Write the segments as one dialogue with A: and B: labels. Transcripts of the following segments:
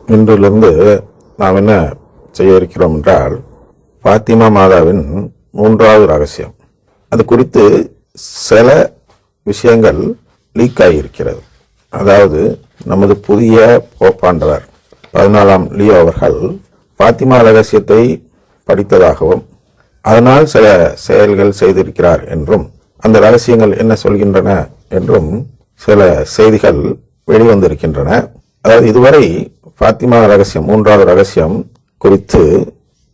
A: இன்றிலிருந்து நாம் என்ன செய்ய இருக்கிறோம் என்றால், பாத்திமா மாதாவின் 3வது ரகசியம். அது குறித்து சில விஷயங்கள் லீக் ஆகியிருக்கிறது. அதாவது நமது புதிய போப்பாண்டவர் 14ஆம் லியோ அவர்கள் பாத்திமா ரகசியத்தை படித்ததாகவும் அதனால் சில செயல்கள் செய்திருக்கிறார் என்றும், அந்த ரகசியங்கள் என்ன சொல்கின்றன என்றும் சில செய்திகள் வெளிவந்திருக்கின்றன. அதாவது இதுவரை பாத்திமா ரகசியம் 3வது ரகசியம் குறித்து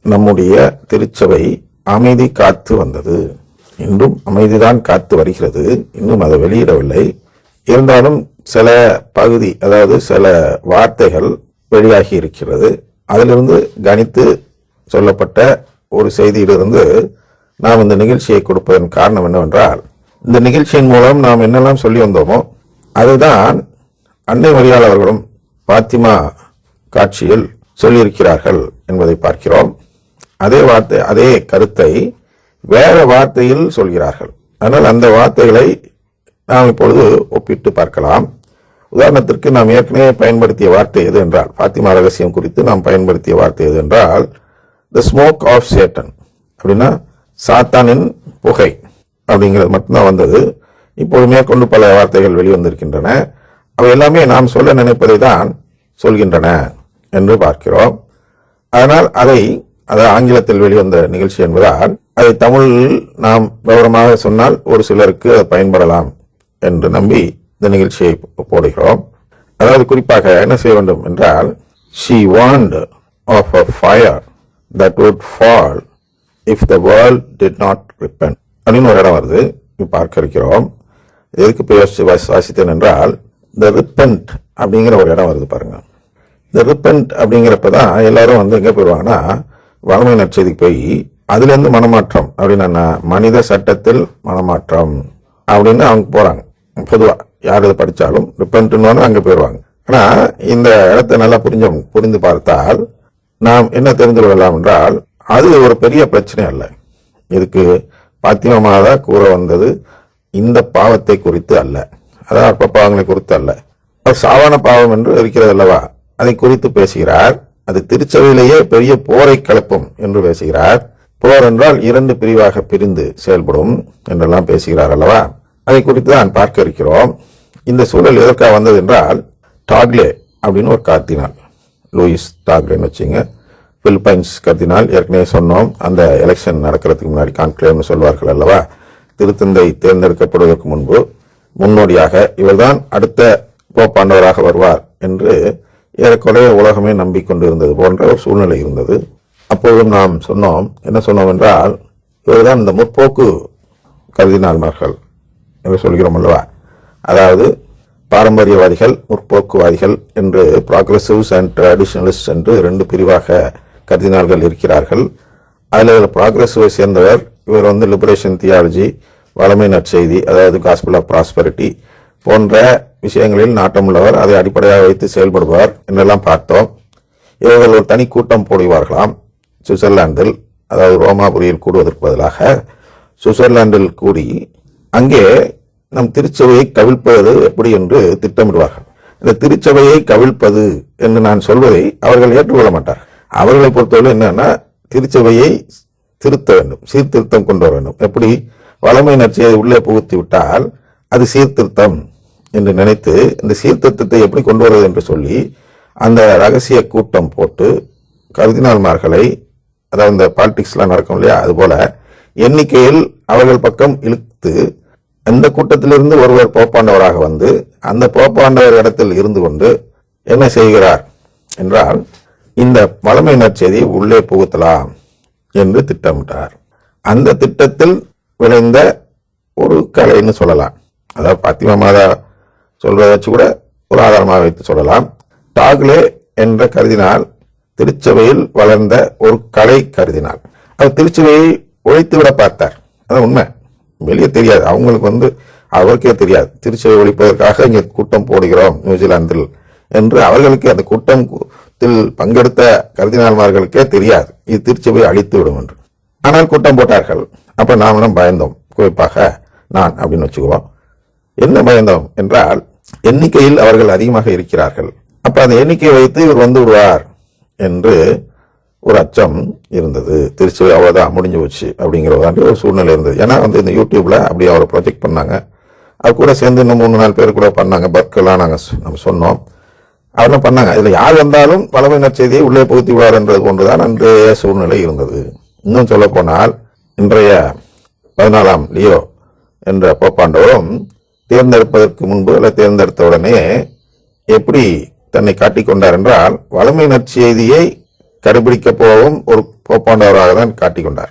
A: நம்முடைய திருச்சபை அமைதி காத்து வந்தது. இன்றும் அமைதிதான் காத்து வருகிறது. இன்னும் அதை வெளியிடவில்லை. இருந்தாலும் சில பகுதி, அதாவது சில வார்த்தைகள் வெளியாகி இருக்கிறது. அதிலிருந்து கணித்து சொல்லப்பட்ட ஒரு செய்தியிலிருந்து நாம் இந்த நிகழ்ச்சியை கொடுப்பதன் காரணம் என்னவென்றால், இந்த நிகழ்ச்சியின் மூலம் நாம் என்னெல்லாம் சொல்லி வந்தோமோ அதுதான் அன்னை மரியாள் அவர்களும் பாத்திமா காட்சியில் சொல்லியிருக்கிறார்கள் என்பதை பார்க்கிறோம். அதே வார்த்தை, அதே கருத்தை வேற வார்த்தையில் சொல்கிறார்கள். ஆனால் அந்த வார்த்தைகளை நாம் இப்பொழுது ஒப்பிட்டு பார்க்கலாம். உதாரணத்திற்கு நாம் ஏற்கனவே பயன்படுத்திய வார்த்தை எது என்றால், பாத்திமா ரகசியம் குறித்து நாம் பயன்படுத்திய வார்த்தை எது என்றால், த ஸ்மோக் ஆஃப் சேட்டன், அப்படின்னா சாத்தானின் புகை அப்படிங்கிறது மட்டும்தான் வந்தது. இப்போது மேற்கொண்டு பல வார்த்தைகள் வெளிவந்திருக்கின்றன. அவை எல்லாமே நாம் சொல்ல நினைப்பதை தான் சொல்கின்றன என்று பார்க்கிறோம். அதனால் அதை ஆங்கிலத்தில் வெளிவந்த நிகழ்ச்சி என்பதால் அதை தமிழில் நாம் விவரமாக சொன்னால் ஒரு சிலருக்கு அது பயன்படலாம் என்று நம்பி இந்த நிகழ்ச்சியை போடுகிறோம். அதாவது குறிப்பாக என்ன செய்ய வேண்டும் என்றால், she warned of a fire that would fall if the world did not repent அப்படின்னு ஒரு இடம் வருது, பார்க்க இருக்கிறோம். எதுக்கு போய் வாசித்தேன் என்றால், the repent அப்படிங்கிற ஒரு இடம் வருது பாருங்க. இந்த repent அப்படிங்கிறப்பதான் எல்லாரும் எங்க போயிடுவாங்கன்னா, வளமை நற்செய்திக்கு போய் அதுலேருந்து மனமாற்றம் அப்படின்னா மனித சட்டத்தில் மனமாற்றம் அப்படின்னு அவங்க போறாங்க. பொதுவா யார் இதை படித்தாலும் ரிப்பன்ட்னு அங்கே போயிடுவாங்க. ஆனால் இந்த இடத்தை நல்லா புரிந்து பார்த்தால் நாம் என்ன தெரிந்து கொள்ளலாம் என்றால், அது ஒரு பெரிய பிரச்சனை அல்ல. இதுக்கு பாத்திமா மாதா கூற வந்தது இந்த பாவத்தை குறித்து அல்ல, அதாவது அப்ப பாவங்களை குறித்து அல்ல. அது சாவான பாவம் என்று இருக்கிறது அல்லவா, அதை குறித்து பேசுகிறார். அது திருச்சபையிலேயே பெரிய போரை கிளப்பும் என்று பேசுகிறார். போர் என்றால் 2 பிரிவாக பிரிந்து செயல்படும் என்றெல்லாம் பேசுகிறார் அல்லவா. அதை குறித்து தான் பார்க்க இருக்கிறோம். இந்த சூழல் எதற்காக வந்தது என்றால், டாக்லே அப்படின்னு ஒரு கர்தினால், லூயிஸ் டாக்லேன்னு வச்சுங்க, பிலிப்பைன்ஸ் கர்தினால், ஏற்கனவே சொன்னோம். அந்த எலெக்ஷன் நடக்கிறதுக்கு முன்னாடி கான்க்ளேவ்னு சொல்வார்கள் அல்லவா, திருத்தந்தை தேர்ந்தெடுக்கப்படுவதற்கு முன்பு முன்னோடியாக இவர்தான் அடுத்த போப்பாண்டவராக வருவார் என்று ஏறக்குறைய உலகமே நம்பிக்கொண்டு இருந்தது போன்ற ஒரு சூழ்நிலை இருந்தது. அப்போதும் நாம் சொன்னோம், என்ன சொன்னோம் என்றால், இவர்தான் இந்த முற்போக்கு கர்தினால்மார்கள் என்று சொல்கிறோம் அல்லவா. அதாவது பாரம்பரியவாதிகள், முற்போக்குவாதிகள் என்று, ப்ராக்ரெசிவ்ஸ் அண்ட் ட்ரெடிஷனலிஸ்ட் என்று 2 பிரிவாக கர்தினால்கள் இருக்கிறார்கள். அதில் ப்ராக்ரெசிவை சேர்ந்தவர் இவர் லிபரேஷன் தியாலஜி, வளமை நற்செய்தி, அதாவது காஸ்பல் ஆஃப் ப்ராஸ்பரிட்டி போன்ற விஷயங்களில் நாட்டமுள்ளவர், அதை அடிப்படையாக வைத்து செயல்படுவார் என்றெல்லாம் பார்த்தோம். இவர்கள் ஒரு தனி கூட்டம் போடுவார்களாம் சுவிட்சர்லாந்தில், அதாவது ரோமாபுரியில் கூடுவதற்கு பதிலாக சுவிட்சர்லாந்தில் கூடி அங்கே நம் திருச்சபையை கவிழ்ப்பது எப்படி என்று திட்டமிடுவார்கள். இந்த திருச்சபையை கவிழ்ப்பது என்று நான் சொல்வதை அவர்கள் ஏற்றுக்கொள்ள மாட்டார்கள். அவர்களை பொறுத்தவரை என்னன்னா, திருச்சபையை திருத்த வேண்டும், சீர்திருத்தம் கொண்டு வர வேண்டும். எப்படி வளமை நற்செய்தியை உள்ளே புகுத்தி விட்டால் அது சீர்திருத்தம் என்று நினைத்து இந்த சீர்திருத்தத்தை எப்படி கொண்டு வருவது என்று சொல்லி அந்த ரகசிய கூட்டம் போட்டு கர்தினால்மார்களை, அதாவது இந்த பாலிடிக்ஸ்லாம் நடக்கும் இல்லையா, அதுபோல எண்ணிக்கையில் அவர்கள் பக்கம் இழுத்து அந்த கூட்டத்திலிருந்து ஒருவர் போப்பாண்டவராக வந்து அந்த போப்பாண்டவர் இடத்தில் இருந்து கொண்டு என்ன செய்கிறார் என்றால், இந்த வளமை நற்செய்தியை உள்ளே புகுத்தலாம் என்று திட்டமிட்டார். அந்த திட்டத்தில் விளைந்த ஒரு கலைன்னு சொல்லலாம். அதாவது பாத்திமா மாதா சொல்றதை வச்சு கூட ஒரு ஆதாரமாக வைத்து சொல்லலாம். டாக்லே என்ற கருதினால் திருச்சபையில் வளர்ந்த ஒரு கலை கருதினால். அவர் திருச்சபையை ஒழித்து விட பார்த்தார். அது உண்மை, வெளியே தெரியாது. அவங்களுக்கு அவருக்கே தெரியாது, திருச்சபை ஒழிப்பதற்காக இங்கே கூட்டம் போடுகிறோம் நியூசிலாந்தில் என்று அவர்களுக்கு, அந்த கூட்டத்தில் பங்கெடுத்த கர்தினால்மார்களுக்கே தெரியாது இது திருச்சபையை அழித்து விடும் என்று. ஆனால் கூட்டம் போட்டார்கள். அப்ப நாமெல்லாம் பயந்தோம், குறிப்பாக நான் அப்படின்னு வச்சுக்குவோம். என்ன பயந்தோம் என்றால், எண்ணிக்கையில் அவர்கள் அதிகமாக இருக்கிறார்கள், அப்ப அந்த எண்ணிக்கையை வைத்து இவர் வந்து விடுவார் என்று ஒரு அச்சம் இருந்தது. திருச்சி அவ்வளவுதான் முடிஞ்சு போச்சு அப்படிங்கிறதாண்டி ஒரு சூழ்நிலை இருந்தது. ஏன்னா வந்து இந்த யூடியூப்ல அப்படி அவரை ப்ரொஜெக்ட் பண்ணாங்க. அது கூட சேர்ந்து இன்னும் 3-4 பேர் கூட பண்ணாங்க. பர்க்கெல்லாம் நம்ம சொன்னோம், அவரெல்லாம் பண்ணாங்க. இதுல யார் வந்தாலும் பழமை நற்செய்தியை உள்ளே புகுத்தி விடார் என்றது போன்றுதான் அன்றைய சூழ்நிலை இருந்தது. இன்னும் சொல்ல போனால் இன்றைய 14ஆம் லியோ என்ற போப்பாண்டவரும் தேர்ந்தெடுப்பதற்கு முன்பு அல்ல தேர்ந்தெடுத்த உடனே எப்படி தன்னை காட்டிக்கொண்டார் என்றால், வளமை நற்செய்தியை கடைபிடிக்க போகும் ஒரு போப்பாண்டவராக தான் காட்டிக்கொண்டார்.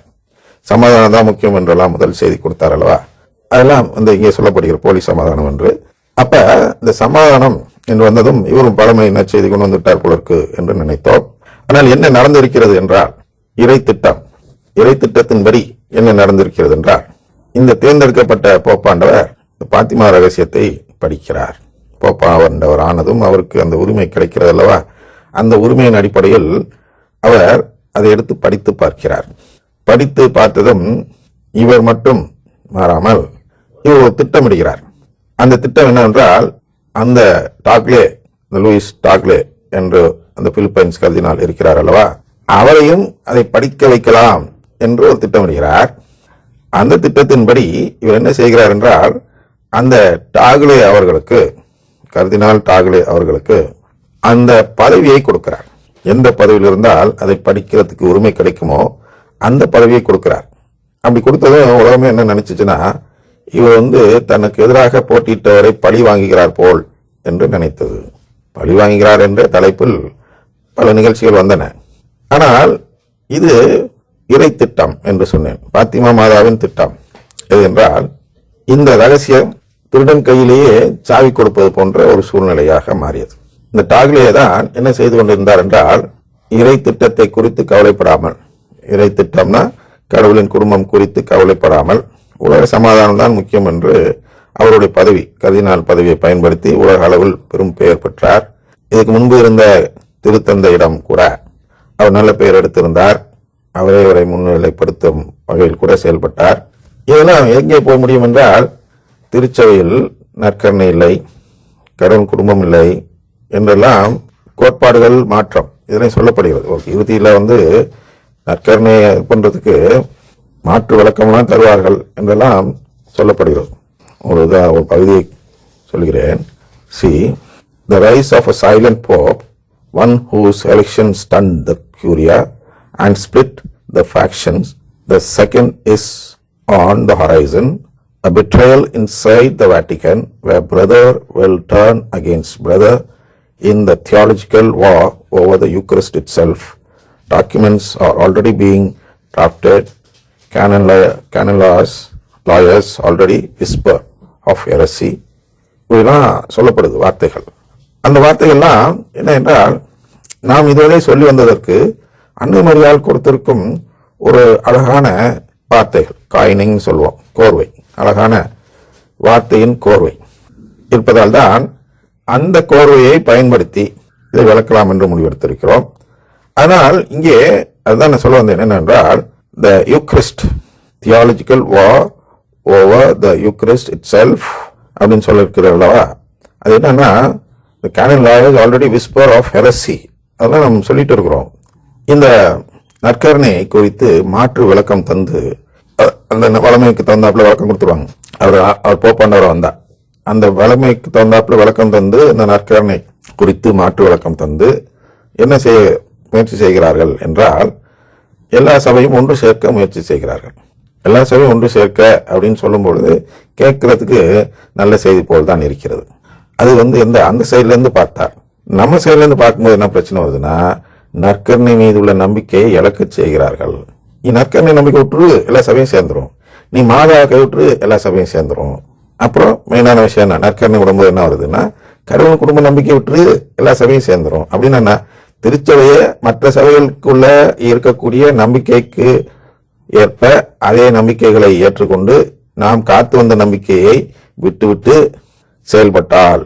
A: சமாதானம் தான் முக்கியம் என்றெல்லாம் முதல் செய்தி கொடுத்தார் அல்லவா, அதெல்லாம் வந்து இங்கே சொல்லப்படுகிற போலி சமாதானம் என்று. அப்ப இந்த சமாதானம் என்று வந்ததும் இவரும் பழமை நற்செய்தி கொண்டு வந்துவிட்டார் போலருக்கு என்று நினைத்தோம். ஆனால் என்ன நடந்திருக்கிறது என்றால், இறை திட்டத்தின்படி என்ன நடந்திருக்கிறது என்றால், இந்த தேர்ந்தெடுக்கப்பட்ட போப்பாண்டவர் பாத்திமா ரகசியத்தை படிக்கிறார். போப்பாண்டவர் ஆனதும் அவருக்கு அந்த உரிமை கிடைக்கிறது அல்லவா, அந்த உரிமையின் அடிப்படையில் அவர் அதை எடுத்து படித்து பார்க்கிறார். படித்து பார்த்ததும் இவர் மட்டும் மாறாமல் இவர் ஒரு திட்டமிடுகிறார். அந்த திட்டம் என்னவென்றால், அந்த டாக்லே, லூயிஸ் டாக்லே என்று அந்த பிலிப்பைன்ஸ் கர்தினால் இருக்கிறார் அல்லவா, அவரையும் அதை படிக்க வைக்கலாம் என்று ஒரு திட்டமிடுகிறார். அந்த திட்டத்தின்படி இவர் என்ன செய்கிறார் என்றால், அந்த டாக்லே அவர்களுக்கு, கர்தினால் டாக்லே அவர்களுக்கு அந்த பதவியை கொடுக்கிறார். எந்த பதவியில் இருந்தால் அதை படிக்கிறதுக்கு உரிமை கிடைக்குமோ அந்த பதவியை கொடுக்கிறார். அப்படி கொடுத்ததும் உலகமே என்ன நினைச்சுச்சுன்னா, இவர் வந்து தனக்கு எதிராக போட்டியிட்டவரை பழி வாங்குகிறார் போல் என்று நினைத்தது. பழி வாங்குகிறார் என்ற தலைப்பில் பல நிகழ்ச்சிகள் வந்தன. ஆனால் இது இறை திட்டம் என்று சொன்னேன், பாத்திமா மாதாவின் திட்டம். எது என்றால், இந்த ரகசியம் திருடன் கையிலேயே சாவி கொடுப்பது போன்ற ஒரு சூழ்நிலையாக மாறியது. இந்த டாக்லே தான் என்ன செய்து கொண்டிருந்தார் என்றால், இறை திட்டத்தை குறித்து கவலைப்படாமல், இறை திட்டம்னா கடவுளின் குடும்பம் குறித்து கவலைப்படாமல், உலக சமாதானம் தான் முக்கியம் என்று அவருடைய பதவி, கர்தினால் பதவியை பயன்படுத்தி உலக அளவில் பெரும் பெயர் பெற்றார். இதுக்கு முன்பு இருந்த திருத்தந்தையிடம் கூட அவர் நல்ல பெயர் எடுத்திருந்தார். அவரே அவரை முன்னிலைப்படுத்தும் வகையில் கூட செயல்பட்டார். இதெல்லாம் எங்கே போக முடியும் என்றால், திருச்சபையில் நற்கருணை இல்லை, கடவுள் குடும்பம் இல்லை என்றெல்லாம் கோட்பாடுகள் மாற்றம் இதெல்லாம் சொல்லப்படுகிறது. இறுதியில் வந்து நற்கருணை பண்றதுக்கு மாற்று விளக்கம்லாம் தருவார்கள் என்றெல்லாம் சொல்லப்படுகிறது. ஒரு பகுதியை சொல்கிறேன். See, the rise of a silent pope, one whose election stunned the curia and split the factions. The second is on the horizon, a betrayal inside the Vatican, where brother will turn against brother in the theological war over the Eucharist itself. Documents are already being drafted. Canon lawyers already whisper of heresy. இதெல்லாம் சொல்லப்படுது வார்த்தைகள். அந்த வார்த்தைகள்லாம் என்ன என்றால், நாம் இதுவரை சொல்லி வந்ததற்கு அன்னை மரியாள் கொடுத்திருக்கும் ஒரு அழகான வார்த்தைகள், காயினிங் சொல்லுவோம், கோர்வை, அழகான வார்த்தையின் கோர்வை இருப்பதால் தான் அந்த கோர்வையை பயன்படுத்தி இதை விளக்கலாம் என்று முடிவெடுத்திருக்கிறோம். ஆனால் இங்கே அதுதான் நான் சொல்ல வந்தேன் என்னென்றால், the Eucharist, theological war over the Eucharist itself அப்படின்னு சொல்லிருக்கிறவா, அது என்னன்னா, the canon lawyers already whisper of heresy, அதெல்லாம் நம்ம சொல்லிட்டு இருக்கிறோம். இந்த நற்கருணை குறித்து மாற்று விளக்கம் தந்து அந்த வளமைக்கு தகுந்தாப்புல விளக்கம் கொடுத்துருவாங்க. அவர் போப்பாண்டவர் வந்தா அந்த வளமைக்கு தகுந்தாப்புல விளக்கம் தந்து இந்த நற்கருணை குறித்து மாற்று விளக்கம் தந்து என்ன செய்ய முயற்சி செய்கிறார்கள் என்றால், எல்லா சபையும் ஒன்று சேர்க்க முயற்சி செய்கிறார்கள். எல்லா சபையும் ஒன்று சேர்க்க அப்படின்னு சொல்லும் பொழுது கேட்கறதுக்கு நல்ல செய்தி போல் தான் இருக்கிறது. அது வந்து அந்த சைட்ல இருந்து பார்த்தார். நம்ம சைட்ல இருந்து பார்க்கும்போது என்ன பிரச்சனை வருதுன்னா, நற்கருணை மீது உள்ள நம்பிக்கையை இழக்க செய்கிறார்கள். நீ நற்கருணை நம்பிக்கை விட்டுரு, எல்லா சபையும் சேர்ந்துரும். நீ மாதாவை கைவிட்டு எல்லா சபையும் சேர்ந்துரும். அப்புறம் மெயினான விஷயம் என்ன, நற்கருணை விடும்போது என்ன வருதுன்னா, கடவுள் குடும்ப நம்பிக்கை விட்டு எல்லா சபையும் சேர்ந்துரும். அப்படின்னு என்ன, திருச்சபையை மற்ற சபைகளுக்குள்ள இருக்கக்கூடிய நம்பிக்கைக்கு ஏற்ப அதே நம்பிக்கைகளை ஏற்றுக்கொண்டு நாம் காத்து வந்த நம்பிக்கையை விட்டு செயல்பட்டால்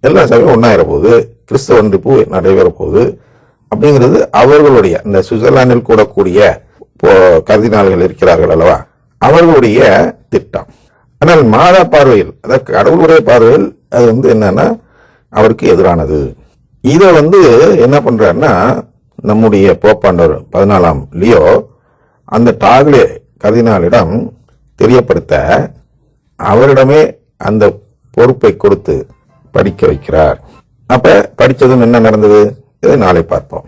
A: எல்லா சபையும் ஒன்னாயிர போகுது, கிறிஸ்தவ ஒன்றிப்பு நடைபெற போகுது அப்படிங்கிறது அவர்களுடைய, இந்த சுவிட்சர்லாந்தில் கூடக்கூடிய கர்தினால்கள் இருக்கிறார்கள் அல்லவா, அவர்களுடைய திட்டம். ஆனால் மாதா பார்வையில், அதாவது கடவுளுடைய பார்வையில் அது வந்து என்னன்னா அவருக்கு எதிரானது. இதை என்ன பண்றாருன்னா, நம்முடைய போப்பாண்டவர் 14ஆம் லியோ அந்த டாக்லே கர்தினாலிடம் தெரியப்படுத்த அவரிடமே அந்த பொறுப்பை கொடுத்து படிக்க வைக்கிறார். அப்ப படிச்சதும் என்ன நடந்தது, இதை நாளை பார்ப்போம்.